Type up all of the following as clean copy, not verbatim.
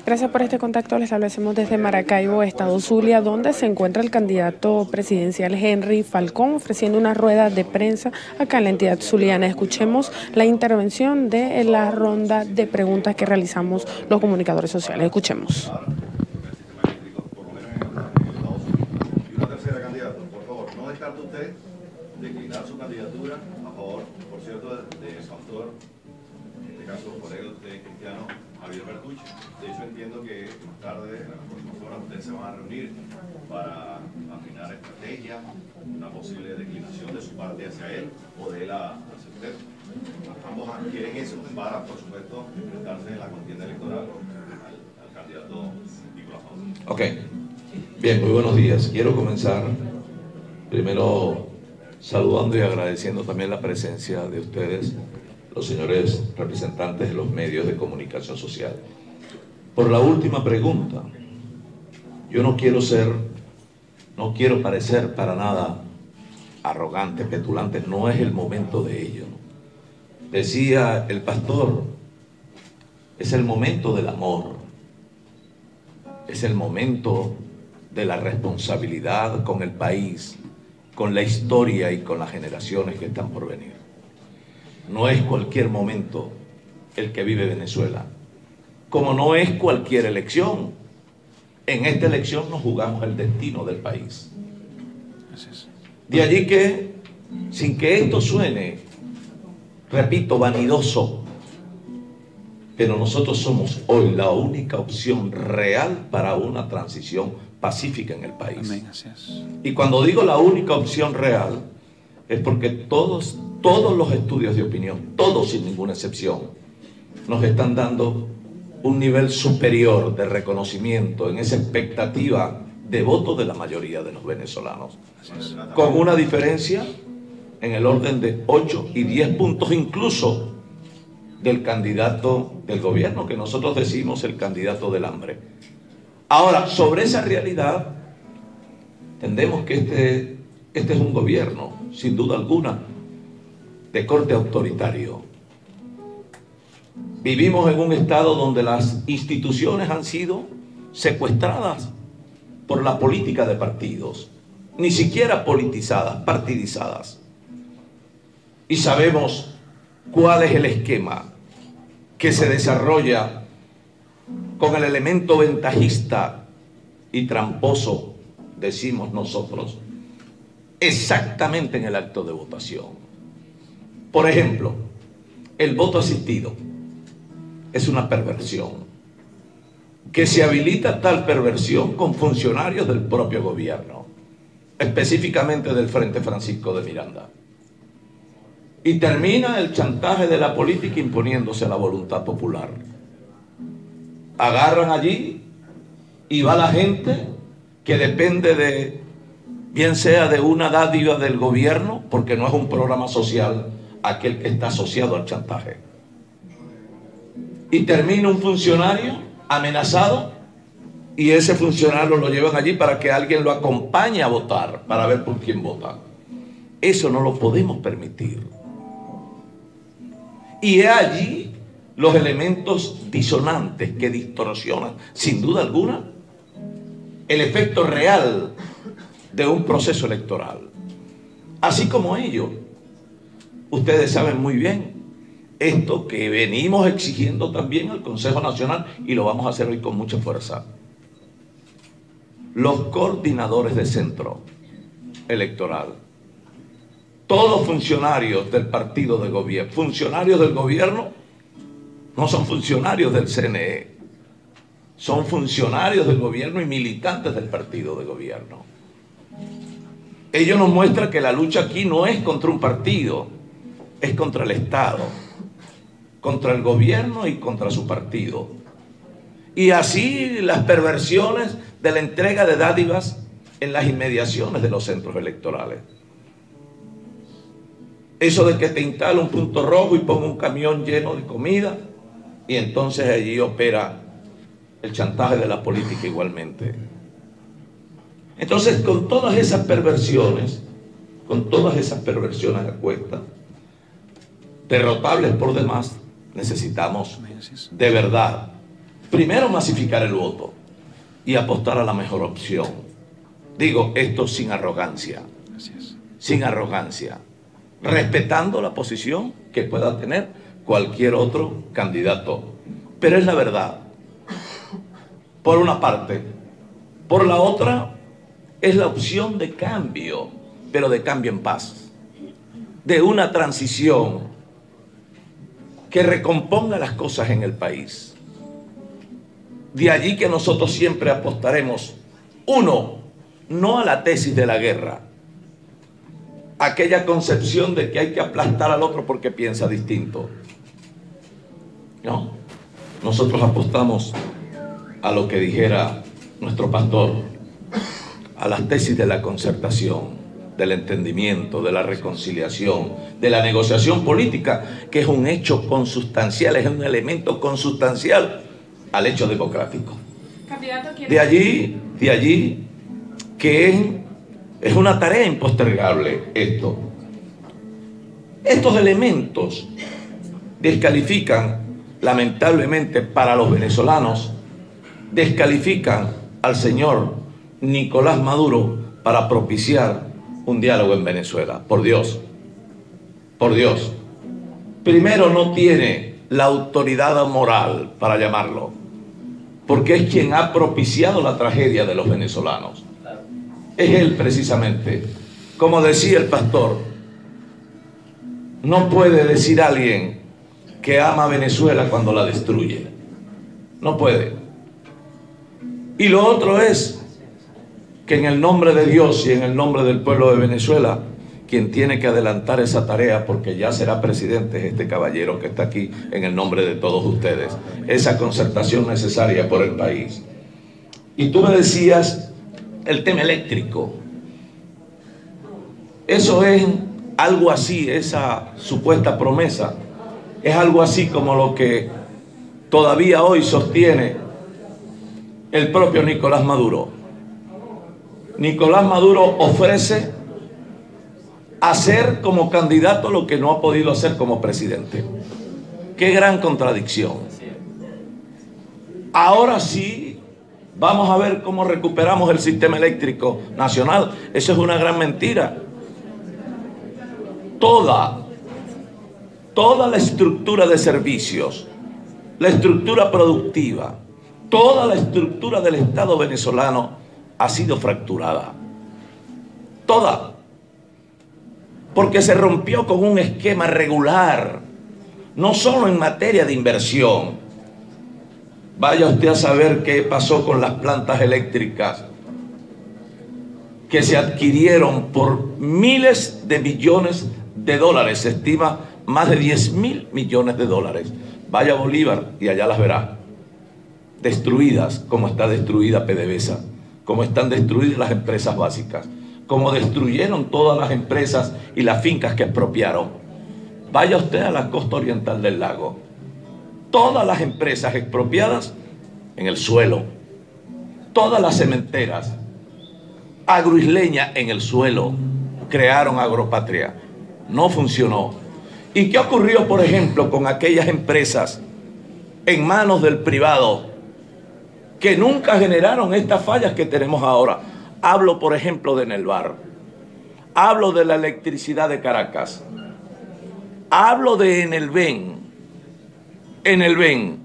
Gracias por este contacto. Le establecemos desde Maracaibo, Estado Zulia, donde se encuentra el candidato presidencial Henry Falcón ofreciendo una rueda de prensa acá en la entidad zuliana. Escuchemos la intervención de la ronda de preguntas que realizamos los comunicadores sociales. Escuchemos. Y una tercera, candidato, por favor, no descarte usted declinar su candidatura a favor, por cierto, de pastor, en este caso por él, de cristiano Javier Bertucci. De hecho, entiendo que más tarde, en las próximas horas, ustedes se van a reunir para afinar estrategia, una posible declinación de su parte hacia él o de él hacia usted. Ambos quieren eso para, por supuesto, enfrentarse en la contienda electoral al candidato Nicolás Maduro. Ok. Bien, muy buenos días. Quiero comenzar primero saludando y agradeciendo también la presencia de ustedes, los señores representantes de los medios de comunicación social. Por la última pregunta, yo no quiero parecer para nada arrogante, petulante, no es el momento de ello. Decía el pastor, es el momento del amor, es el momento de la responsabilidad con el país, con la historia y con las generaciones que están por venir. No es cualquier momento el que vive Venezuela, como no es cualquier elección. En esta elección nos jugamos el destino del país. De allí que, sin que esto suene, repito, vanidoso, pero nosotros somos hoy la única opción real para una transición pacífica en el país. Y cuando digo la única opción real, es porque todos los estudios de opinión, todos sin ninguna excepción, nos están dando un nivel superior de reconocimiento en esa expectativa de voto de la mayoría de los venezolanos. Con una diferencia en el orden de 8 y 10 puntos incluso del candidato del gobierno, que nosotros decimos el candidato del hambre. Ahora, sobre esa realidad, entendemos que este es un gobierno, sin duda alguna, de corte autoritario. Vivimos en un estado donde las instituciones han sido secuestradas por la política de partidos, ni siquiera politizadas, partidizadas. Y sabemos cuál es el esquema que se desarrolla con el elemento ventajista y tramposo, decimos nosotros, exactamente en el acto de votación. Por ejemplo, el voto asistido es una perversión, que se habilita tal perversión con funcionarios del propio gobierno, específicamente del Frente Francisco de Miranda. Y termina el chantaje de la política imponiéndose a la voluntad popular. Agarran allí y va la gente que depende de, bien sea de una dádiva del gobierno, porque no es un programa social aquel que está asociado al chantaje. Y termina un funcionario amenazado y ese funcionario lo llevan allí para que alguien lo acompañe a votar, para ver por quién vota. Eso no lo podemos permitir. Y es allí los elementos disonantes que distorsionan, sin duda alguna, el efecto real de un proceso electoral. Así como ello, ustedes saben muy bien esto que venimos exigiendo también al Consejo Nacional y lo vamos a hacer hoy con mucha fuerza. Los coordinadores de centro electoral, todos funcionarios del partido de gobierno, funcionarios del gobierno, no son funcionarios del CNE, son funcionarios del gobierno y militantes del partido de gobierno. Ello nos muestra que la lucha aquí no es contra un partido, es contra el Estado, contra el gobierno y contra su partido. Y así las perversiones de la entrega de dádivas en las inmediaciones de los centros electorales. Eso de que te instala un punto rojo y ponga un camión lleno de comida y entonces allí opera el chantaje de la política igualmente. Entonces, con todas esas perversiones a cuesta, derrotables por demás, necesitamos de verdad primero masificar el voto y apostar a la mejor opción. Digo esto sin arrogancia, sin arrogancia, respetando la posición que pueda tener cualquier otro candidato. Pero es la verdad, por una parte. Por la otra, es la opción de cambio, pero de cambio en paz, de una transición que recomponga las cosas en el país. De allí que nosotros siempre apostaremos, uno, no a la tesis de la guerra, aquella concepción de que hay que aplastar al otro porque piensa distinto. No, nosotros apostamos a lo que dijera nuestro pastor, a las tesis de la concertación, del entendimiento, de la reconciliación, de la negociación política, que es un hecho consustancial, es un elemento consustancial al hecho democrático. De allí que es una tarea impostergable esto. Estos elementos descalifican, lamentablemente para los venezolanos, descalifican al señor Nicolás Maduro para propiciar un diálogo en Venezuela. Por Dios, por Dios. Primero, no tiene la autoridad moral para llamarlo, porque es quien ha propiciado la tragedia de los venezolanos. Es él precisamente. Como decía el pastor, no puede decir alguien que ama a Venezuela cuando la destruye. No puede. Y lo otro es que en el nombre de Dios y en el nombre del pueblo de Venezuela, quien tiene que adelantar esa tarea, porque ya será presidente, es este caballero que está aquí en el nombre de todos ustedes. Esa concertación necesaria por el país. Y tú me decías el tema eléctrico. Eso es algo así, esa supuesta promesa, es algo así como lo que todavía hoy sostiene el propio Nicolás Maduro. Nicolás Maduro ofrece hacer como candidato lo que no ha podido hacer como presidente. Qué gran contradicción. Ahora sí, vamos a ver cómo recuperamos el sistema eléctrico nacional. Eso es una gran mentira. Toda la estructura de servicios, la estructura productiva, toda la estructura del Estado venezolano ha sido fracturada. Toda. Porque se rompió con un esquema regular, no solo en materia de inversión. Vaya usted a saber qué pasó con las plantas eléctricas que se adquirieron por miles de millones de dólares. Se estima más de 10.000 millones de dólares. Vaya a Bolívar y allá las verá. Destruidas, como está destruida PDVSA, como están destruidas las empresas básicas, como destruyeron todas las empresas y las fincas que expropiaron. Vaya usted a la costa oriental del lago. Todas las empresas expropiadas en el suelo. Todas las cementeras, agroisleña en el suelo. Crearon Agropatria. No funcionó. ¿Y qué ocurrió, por ejemplo, con aquellas empresas en manos del privado que nunca generaron estas fallas que tenemos ahora? Hablo, por ejemplo, de Enelvar. Hablo de la electricidad de Caracas. Hablo de Enelven. Enelven.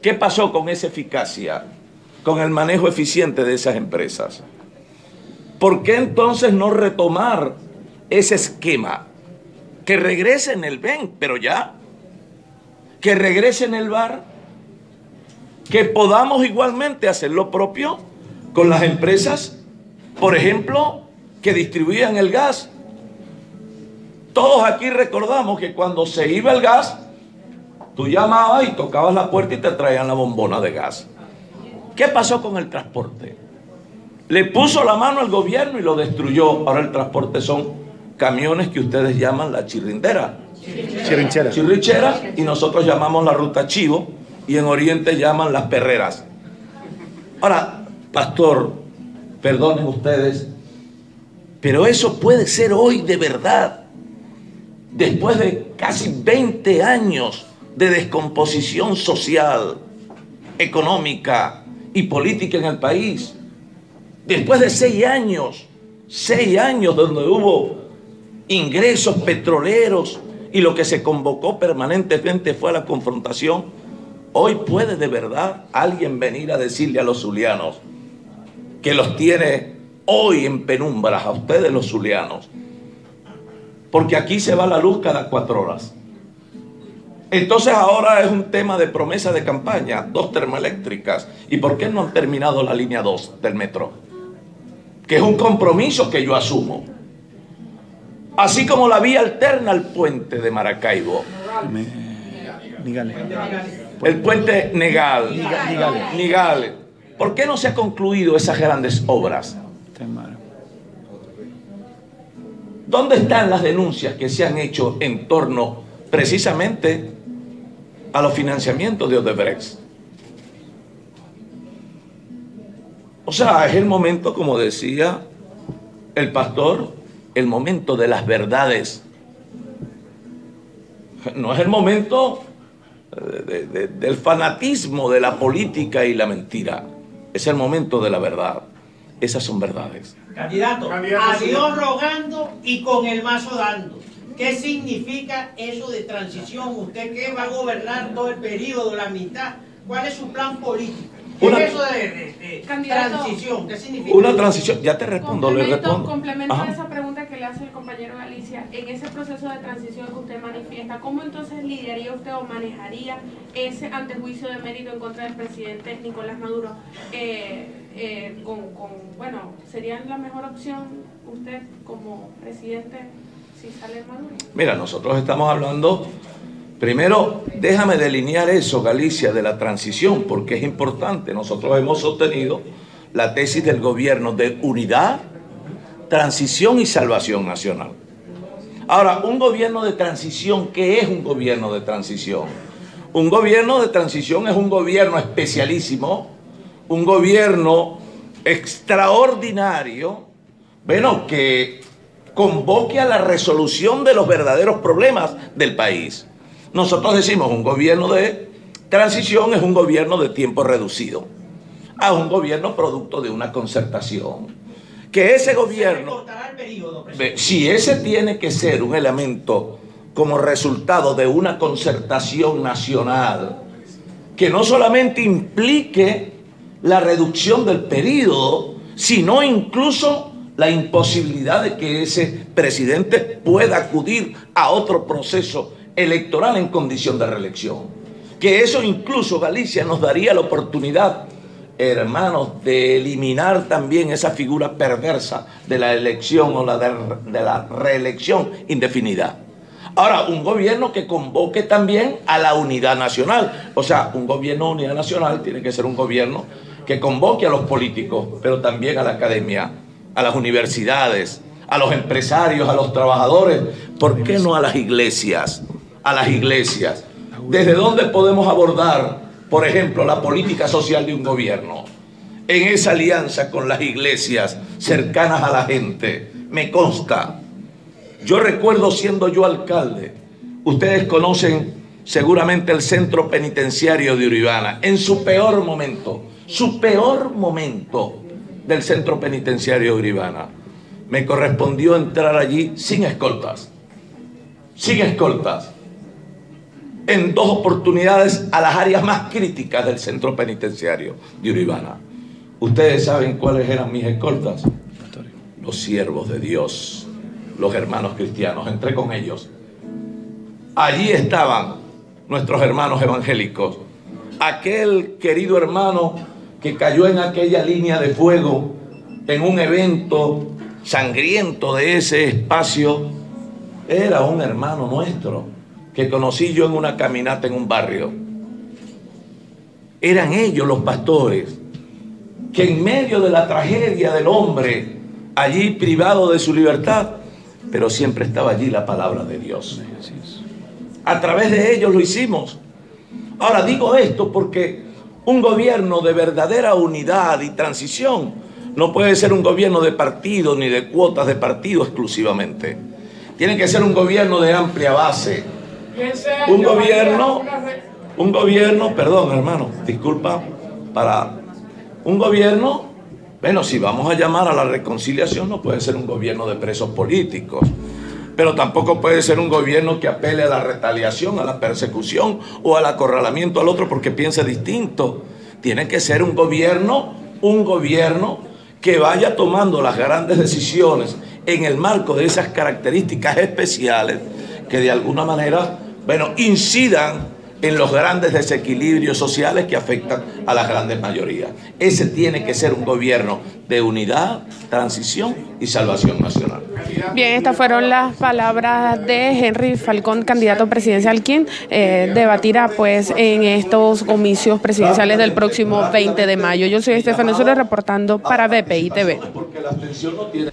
¿Qué pasó con esa eficacia? Con el manejo eficiente de esas empresas. ¿Por qué entonces no retomar ese esquema? Que regrese Enelven, pero ya. Que regrese Enelvar. Que podamos igualmente hacer lo propio con las empresas, por ejemplo, que distribuían el gas. Todos aquí recordamos que cuando se iba el gas, tú llamabas y tocabas la puerta y te traían la bombona de gas. ¿Qué pasó con el transporte? Le puso la mano al gobierno y lo destruyó. Ahora el transporte son camiones que ustedes llaman la chirrindera. Chirrinchera, y nosotros llamamos la ruta Chivo, y en Oriente llaman las perreras. Ahora, pastor, perdonen ustedes, pero eso puede ser hoy de verdad, después de casi 20 años de descomposición social, económica y política en el país. Después de 6 años donde hubo ingresos petroleros y lo que se convocó permanentemente fue a la confrontación, hoy puede de verdad alguien venir a decirle a los zulianos que los tiene hoy en penumbras, a ustedes los zulianos, porque aquí se va la luz cada 4 horas. Entonces ahora es un tema de promesa de campaña, 2 termoeléctricas. ¿Y por qué no han terminado la línea 2 del metro? Que es un compromiso que yo asumo. Así como la vía alterna al puente de Maracaibo. El puente Nigales. ¿Por qué no se han concluido esas grandes obras? ¿Dónde están las denuncias que se han hecho en torno precisamente a los financiamientos de Odebrecht? O sea, es el momento, como decía el pastor, el momento de las verdades. No es el momento del fanatismo de la política y la mentira. Es el momento de la verdad. Esas son verdades. Candidato, a Dios rogando y con el mazo dando. ¿Qué significa eso de transición? ¿Usted qué va a gobernar todo el periodo, la mitad? ¿Cuál es su plan político? ¿Qué es eso de transición? ¿Qué significa? Una transición, ya te respondo, le respondo. Complemento a esa pregunta que le hace el compañero Galicia. En ese proceso de transición que usted manifiesta, ¿cómo entonces lidiaría usted o manejaría ese antejuicio de mérito en contra del presidente Nicolás Maduro? Bueno, ¿sería la mejor opción usted como presidente si sale Maduro? Mira, nosotros estamos hablando... Primero, déjame delinear eso, Galicia, de la transición, porque es importante. Nosotros hemos sostenido la tesis del gobierno de unidad, transición y salvación nacional. Ahora, un gobierno de transición, ¿qué es un gobierno de transición? Un gobierno de transición es un gobierno especialísimo, un gobierno extraordinario, bueno, que convoque a la resolución de los verdaderos problemas del país. Nosotros decimos un gobierno de transición es un gobierno de tiempo reducido, a un gobierno producto de una concertación. Que ese gobierno, si ese tiene que ser un elemento como resultado de una concertación nacional, que no solamente implique la reducción del periodo, sino incluso la imposibilidad de que ese presidente pueda acudir a otro proceso electoral en condición de reelección. Que eso incluso, Galicia, nos daría la oportunidad, hermanos, de eliminar también esa figura perversa de la elección o de la reelección indefinida. Ahora, un gobierno que convoque también a la unidad nacional. O sea, un gobierno de unidad nacional tiene que ser un gobierno que convoque a los políticos, pero también a la academia, a las universidades, a los empresarios, a los trabajadores. ¿Por qué no a las iglesias? A las iglesias. ¿Desde dónde podemos abordar, por ejemplo, la política social de un gobierno? En esa alianza con las iglesias cercanas a la gente. Me consta. Yo recuerdo siendo yo alcalde, ustedes conocen seguramente el centro penitenciario de Uribana, en su peor momento del centro penitenciario de Uribana. Me correspondió entrar allí sin escoltas. En 2 oportunidades a las áreas más críticas del centro penitenciario de Uribana. ¿Ustedes saben cuáles eran mis escoltas? Los siervos de Dios, los hermanos cristianos. Entré con ellos. Allí estaban nuestros hermanos evangélicos. Aquel querido hermano que cayó en aquella línea de fuego en un evento sangriento de ese espacio, era un hermano nuestro que conocí yo en una caminata en un barrio. Eran ellos los pastores que en medio de la tragedia del hombre, allí privado de su libertad, pero siempre estaba allí la palabra de Dios. A través de ellos lo hicimos. Ahora digo esto porque un gobierno de verdadera unidad y transición no puede ser un gobierno de partido ni de cuotas de partido exclusivamente. Tiene que ser un gobierno de amplia base. Un gobierno un gobierno, perdón hermano, disculpa, para un gobierno, bueno, si vamos a llamar a la reconciliación, no puede ser un gobierno de presos políticos, pero tampoco puede ser un gobierno que apele a la retaliación, a la persecución o al acorralamiento al otro porque piense distinto. Tiene que ser un gobierno que vaya tomando las grandes decisiones en el marco de esas características especiales que de alguna manera, bueno, incidan en los grandes desequilibrios sociales que afectan a las grandes mayorías. Ese tiene que ser un gobierno de unidad, transición y salvación nacional. Bien, estas fueron las palabras de Henry Falcón, candidato presidencial, quien debatirá pues en estos comicios presidenciales del próximo 20 de mayo. Yo soy Estefano Suárez reportando para BPI TV. Porque la abstención no tiene...